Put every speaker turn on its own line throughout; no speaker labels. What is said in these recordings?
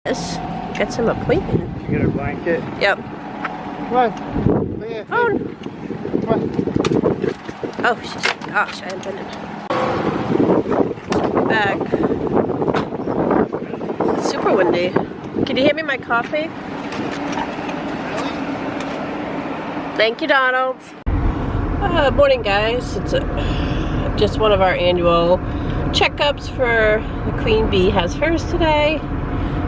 Yes, got some appointment.
You get a blanket?
Yep.
Come on. Come here.
Oh.
Come on.
Oh, gosh, I haven't been back. It's super windy. Can you hand me my coffee? Thank you, Donald. Morning, guys. It's just one of our annual checkups for the queen bee. Has hers today.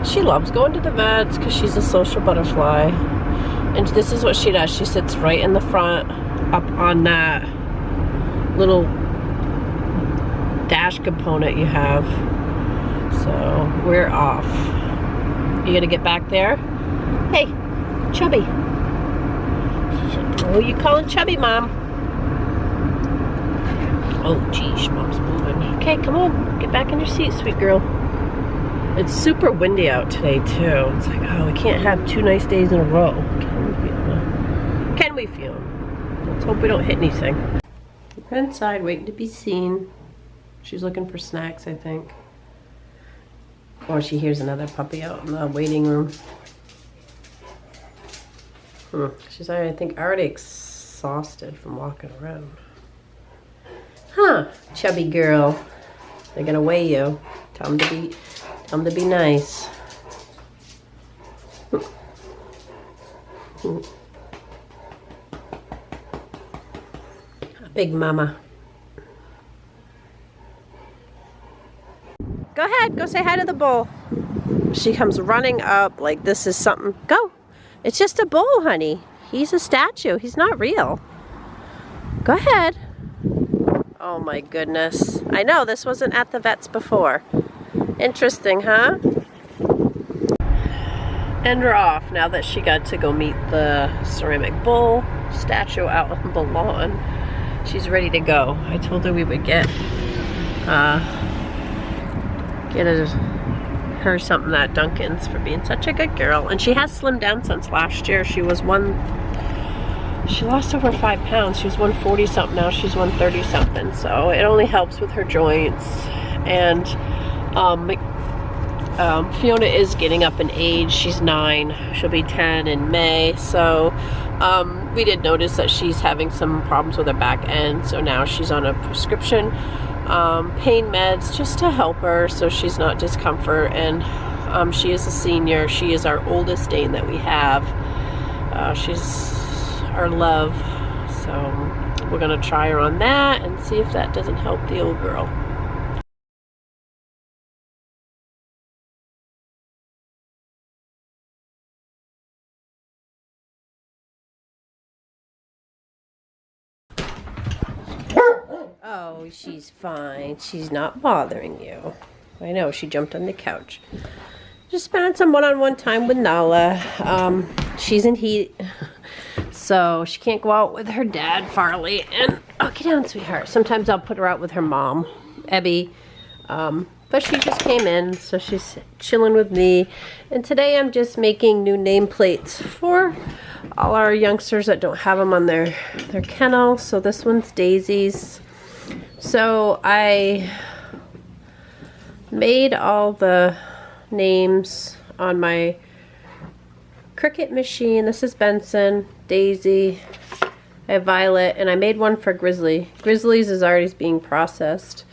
She loves going to the vets because she's a social butterfly. And this is what she does. She sits right in the front up on that little dash component you have. So we're off. You gonna get back there? Hey, Chubby. Oh, you calling Chubby, Mom? Oh, geez, Mom's moving. Okay, come on. Get back in your seat, sweet girl. It's super windy out today, too. It's like, oh, we can't have 2 nice days in a row. Can we, Fiona? Can we, Fiona? Let's hope we don't hit anything. We're inside waiting to be seen. She's looking for snacks, I think. Or she hears another puppy out in the waiting room. She's, I think, already exhausted from walking around. Huh, chubby girl. They're gonna weigh you. Tell them to be nice. Big mama. Go ahead, go say hi to the bull. She comes running up like this is something. Go. It's just a bull, honey. He's a statue. He's not real. Go ahead. Oh my goodness. I know, this wasn't at the vet's before. Interesting, huh? And we're off now that she got to go meet the ceramic bull statue out on the lawn. She's ready to go. I told her we would get her something at Dunkin's for being such a good girl. And she has slimmed down since last year. She lost over 5 pounds. She was 140 something, now she's 130 something. So it only helps with her joints. And Fiona is getting up in age. She's 9. She'll be 10 in May. So we did notice that she's having some problems with her back end. So now she's on a prescription pain meds just to help her so she's not discomfort. And she is a senior. She is our oldest Dane that we have. She's our love. So we're gonna try her on that and see if that doesn't help the old girl. Oh, she's fine. She's not bothering you. I know, she jumped on the couch. Just spending some one-on-one time with Nala. She's in heat, so she can't go out with her dad, Farley. And, oh, get down, sweetheart. Sometimes I'll put her out with her mom, Ebby. But she just came in, so she's chilling with me. And today I'm just making new nameplates for all our youngsters that don't have them on their kennel. So this one's Daisy's. So I made all the names on my Cricut machine. This is Benson, Daisy, I have Violet, and I made one for Grizzly. Grizzly's is already being processed.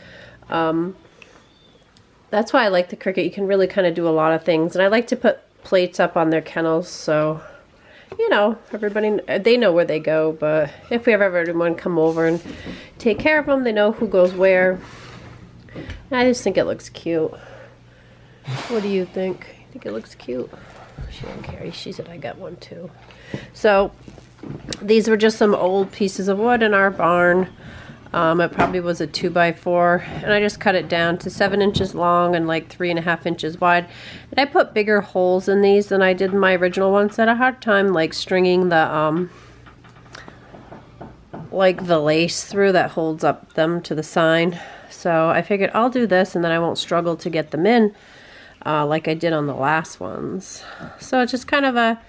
That's why I like the Cricut. You can really kind of do a lot of things. And I like to put plates up on their kennels so, you know, everybody, they know where they go. But if we have everyone come over and take care of them, they know who goes where. And I just think it looks cute. What do you think? You think it looks cute? She didn't care. She said I got one too. So these were just some old pieces of wood in our barn. It probably was a 2x4, and I just cut it down to 7 inches long and like 3.5 inches wide. And I put bigger holes in these than I did in my original ones. I had a hard time like stringing the like the lace through that holds up them to the sign. So I figured I'll do this, and then I won't struggle to get them in like I did on the last ones. So it's just kind of a,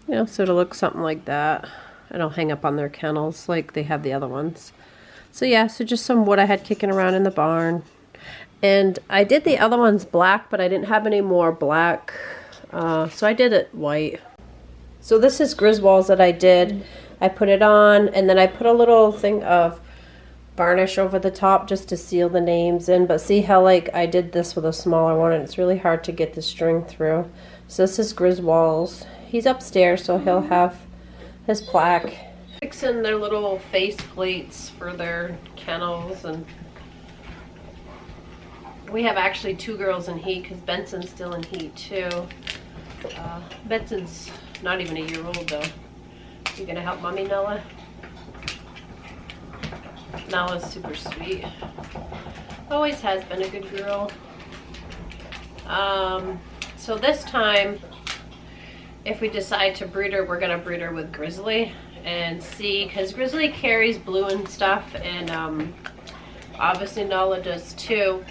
you know, so it'll look something like that. And I'll hang up on their kennels like they have the other ones. So yeah, so just some wood I had kicking around in the barn. And I did the other ones black, but I didn't have any more black, so I did it white. So this is Griswold's that I did. I put it on, and then I put a little thing of varnish over the top just to seal the names in. But see how like I did this with a smaller one, and it's really hard to get the string through. So this is Griswold's. He's upstairs, so he'll have his plaque. Fixing their little face plates for their kennels, and we have actually 2 girls in heat because Benson's still in heat too. Benson's not even a year old though. You gonna help Mommy, Nella? Nella's super sweet. Always has been a good girl. So this time, if we decide to breed her, we're gonna breed her with Grizzly and see, because Grizzly carries blue and stuff, and obviously Nala does too.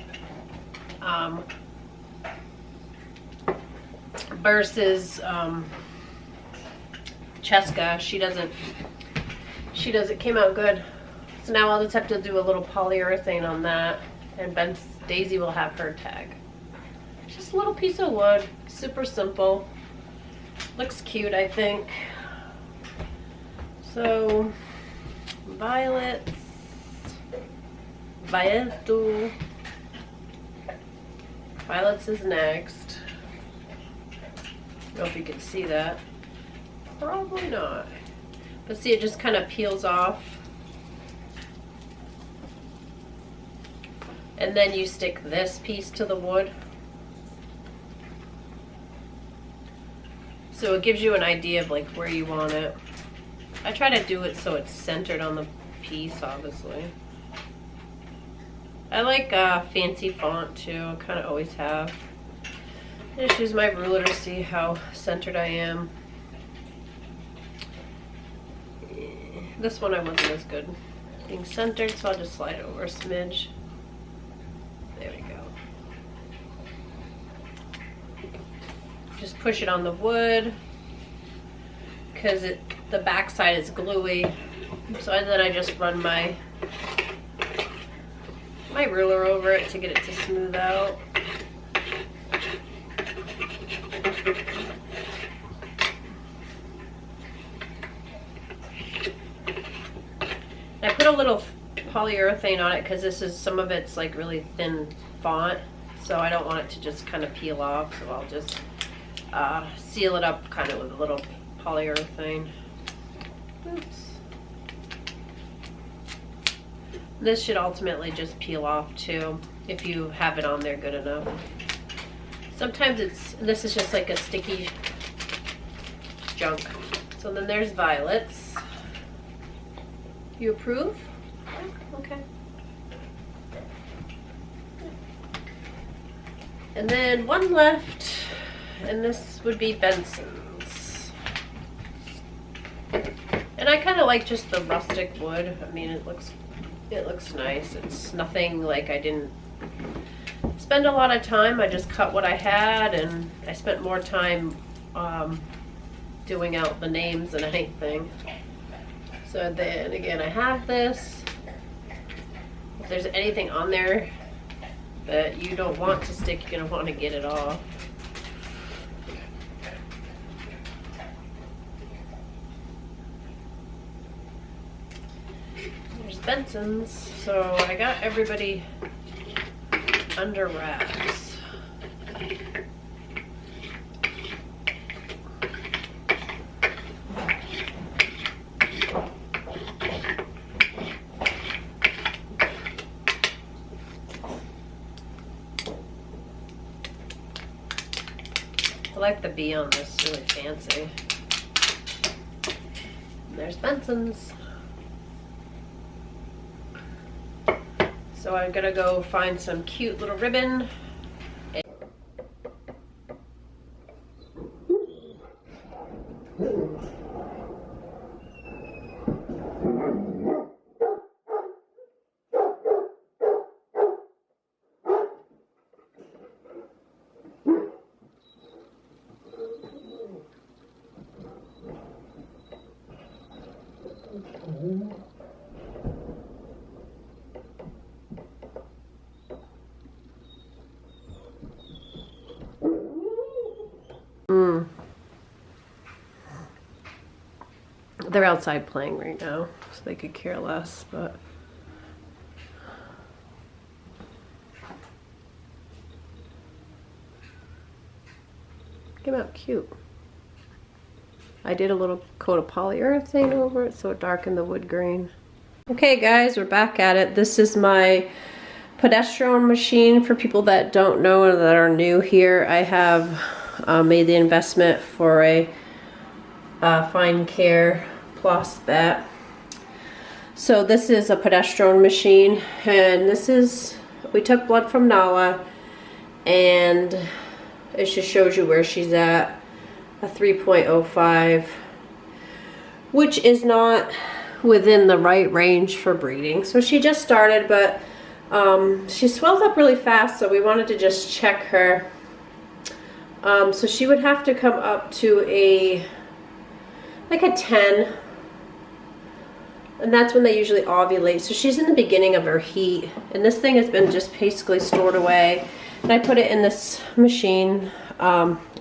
Versus Cheska, she doesn't came out good. So now I'll just have to do a little polyurethane on that, and Benson Daisy will have her tag. Just a little piece of wood, super simple. Looks cute, I think. So Violet's is next. I don't know if you can see that. Probably not. But see, it just kind of peels off. And then you stick this piece to the wood. So it gives you an idea of like where you want it. I try to do it so it's centered on the piece, obviously. I like fancy font too, I kind of always have. I just use my ruler to see how centered I am. This one I wasn't as good being centered, so I'll just slide it over a smidge. There we go. Just push it on the wood because the back side is gluey. So then I just run my ruler over it to get it to smooth out. I put a little polyurethane on it because this is, some of it's like really thin font, so I don't want it to just kind of peel off, so I'll just seal it up kind of with a little polyurethane. Oops. This should ultimately just peel off too if you have it on there good enough. Sometimes this is just like a sticky junk. So then there's Violet's. You approve? Yeah, okay. And then one left, and this would be Benson's. And I kind of like just the rustic wood. I mean, it looks nice. It's nothing like I didn't spend a lot of time. I just cut what I had, and I spent more time doing out the names than anything. So then again, I have this. If there's anything on there that you don't want to stick, you're gonna want to get it off. There's Benson's. So I got everybody under wraps. I like the bee on this, really fancy. And there's Benson's. So I'm gonna go find some cute little ribbon. They're outside playing right now, so they could care less, but... Came out cute. I did a little coat of polyurethane over it so it darkened the wood grain. Okay guys, we're back at it. This is my pedestrian machine for people that don't know and that are new here. I have made the investment for a Fine Care Plus vet. So this is a pedestrian machine, and this is, we took blood from Nala, and it just shows you where she's at, a 3.05, which is not within the right range for breeding. So she just started, but she swells up really fast, so we wanted to just check her. So she would have to come up to like a 10, and that's when they usually ovulate. So she's in the beginning of her heat, and this thing has been just basically stored away. And I put it in this machine,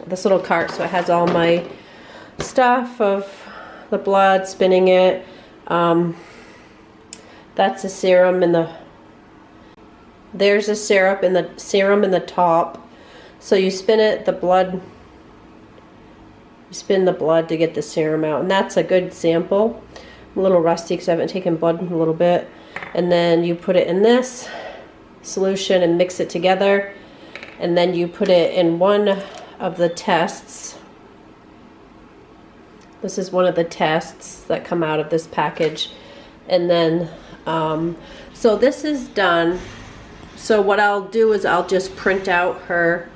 this little cart, so it has all my stuff of the blood, spinning it. That's a serum in the, there's a serum in the top. So you spin it, the blood, you spin the blood to get the serum out, and that's a good sample. I'm a little rusty because I haven't taken blood in a little bit. And then you put it in this solution and mix it together. And then you put it in one of the tests. This is one of the tests that come out of this package. And then, so this is done. So what I'll do is I'll just print out her,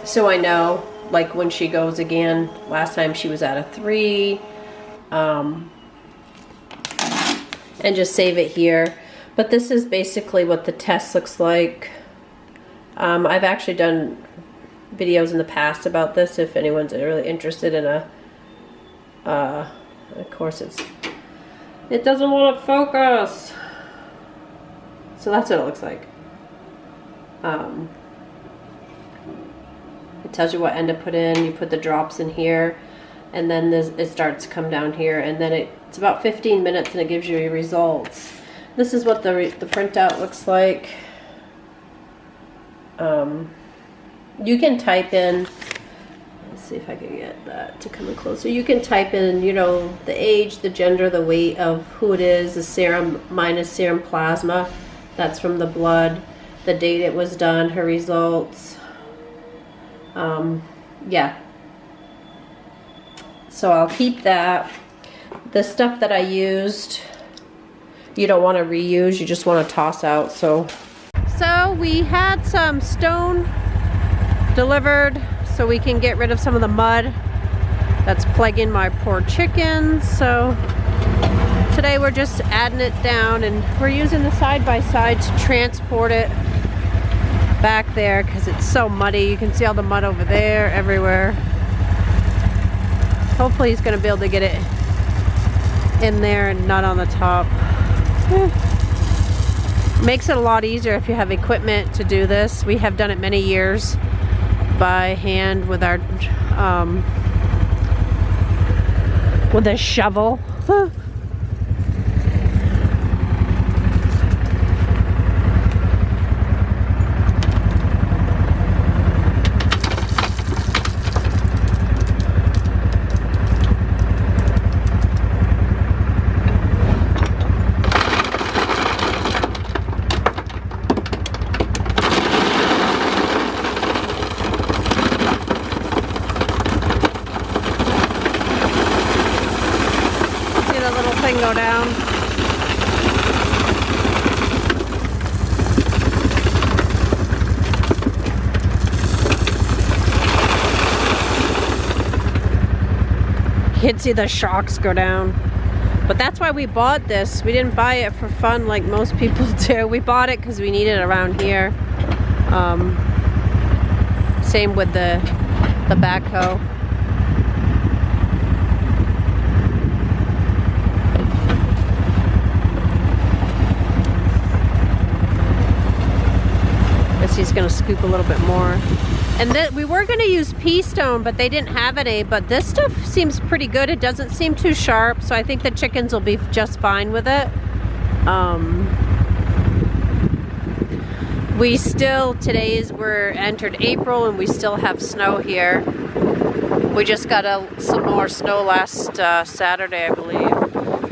so I know, like when she goes again. Last time she was at a 3, and just save it here. But this is basically what the test looks like. I've actually done videos in the past about this if anyone's really interested in a, of course it doesn't want to focus. So that's what it looks like. It tells you what end to put in. You put the drops in here, and then it starts to come down here, and then it's about 15 minutes and it gives you your results. This is what the printout looks like. You can type in, let's see if I can get that to come in closer. You can type in, you know, the age, the gender, the weight of who it is, the serum minus serum plasma. That's from the blood, the date it was done, her results. Yeah. So I'll keep that. The stuff that I used, you don't want to reuse, you just want to toss out. So we had some stone delivered so we can get rid of some of the mud that's plaguing my poor chickens. So today we're just adding it down, and we're using the side-by-side to transport it back there because it's so muddy. You can see all the mud over there, everywhere. Hopefully he's going to be able to get it in there and not on the top. Makes it a lot easier if you have equipment to do this. We have done it many years by hand with our with a shovel. Go down. You can see the shocks go down. But that's why we bought this. We didn't buy it for fun like most people do. We bought it because we need it around here. Same with the backhoe. He's going to scoop a little bit more. And we were going to use pea stone, but they didn't have any. But this stuff seems pretty good. It doesn't seem too sharp, so I think the chickens will be just fine with it. We're entered April, and we still have snow here. We just got some more snow last Saturday, I believe.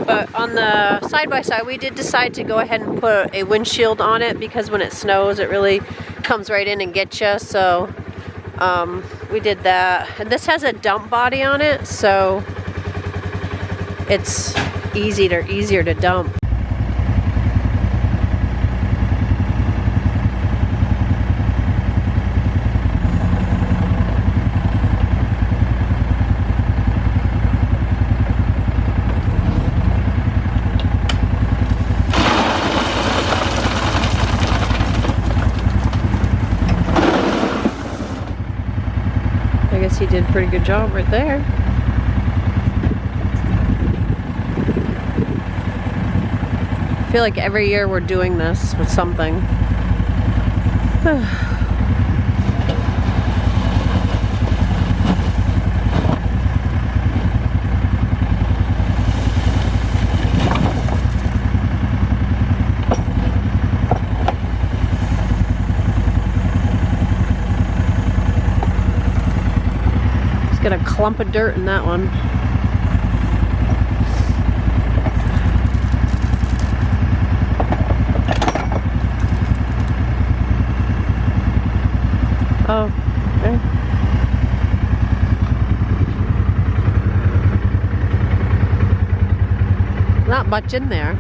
But on the side-by-side, we did decide to go ahead and put a windshield on it, because when it snows, it really comes right in and gets you. So we did that. And this has a dump body on it, so it's easier to dump. I guess he did a pretty good job right there. I feel like every year we're doing this with something. Got a clump of dirt in that one. Oh, okay. Not much in there.